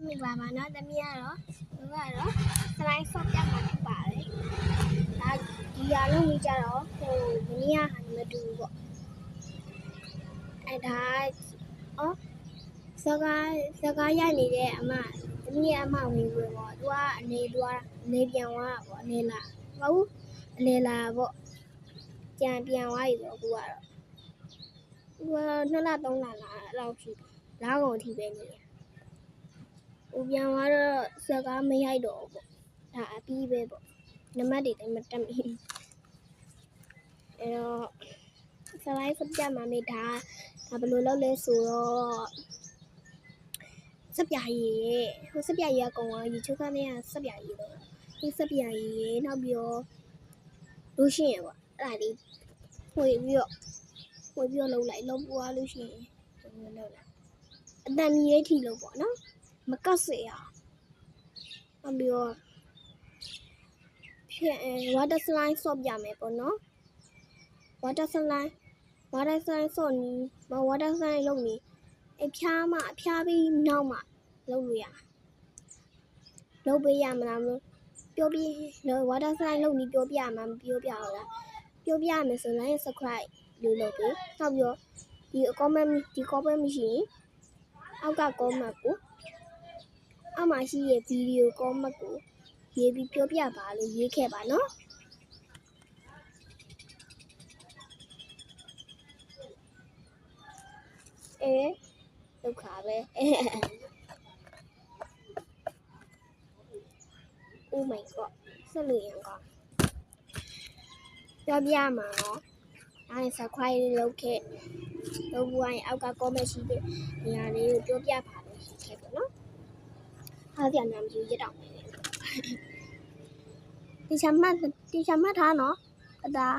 မင်္ဂလာပါနော်သမီးကတော့စလိုင်းဆော့ပြမှာဖြစ်ပါတယ်ဒါဒီရလုံးကြီးကြတော့ဟိုမင်းရဟာမတူဘူးပေါ့အဲဒါစကားရနေတဲ့အမသမီးရဲ့အမဝင်ဝင်ပေါ့သူကအနေပြန်သွားပေါ့အနေလာမဟုတ်အနေလာပေါ့ပြန်သွားပြီပေါ့သူကတော့2လ3လလောက်ရှိလားကုန်အထိပဲနေတယ်ပြန်သွားတော့စကားမရိုက်တော့ဘူးပေါ့ဒါအပြီးပဲပေါ့နံပါတ်တွေလည်းမတက်မိအဲတော့စလိုက်စပြမှာမေးဒါဘယ်လိုလုပ်လဲဆိုတော့စပြရည်ဟိုစပြရည်ကကောင်ကရေချိုးခန်းထဲကစပြရည်တော့ဒီစပြရည်နောက်ပြီးတော့လို့ရှိရင်ပေါ့အဲ့ဒါလေးဝေပြီးတော့လုံးလိုက်လုံးပွားလို့ရှိရင်လုံးလိုက်အတန်မြည်လေးထိလို့ပေါ့နော်မကတ်စေရနောက်ပြီးတော့water slide ဆော့ပြမယ်ပေါ့နော် water slide ဆော့နီး water slide လုပ်နီးအဖျားပြီးနောက်မှလုပ်လို့ရလုပ်ပေးရမလားမပြောပြ water slide လုပ်နီးပြောပြမှာမပြောပြဘူးလားပြောပြမယ်ဆိုရင် subscribe လုပ်ပေးနောက်ပြီးတော့ဒီ comment မရှိရင်အောက်က comment ကိုအောက်မှာရှိရဲ့ video comment ကိုရေးပြီးပြောပြပါလို့ရေးခဲ့ပါနော်ဒုက္ခပဲ Oh my god ဆက်လို့ရံကောပြောပြမှာနော်အဲ့ subscribe လုပ်ခဲ့လုပ်ဘူးရင်အောက်က comment ရှိတဲ့နေရာလေးကိုပြောပြပါလို့ရေးခဲ့ပါနော်အားပြန်နာမည်ရတော့မယ်တီချာမှတ်ထားနော်အသား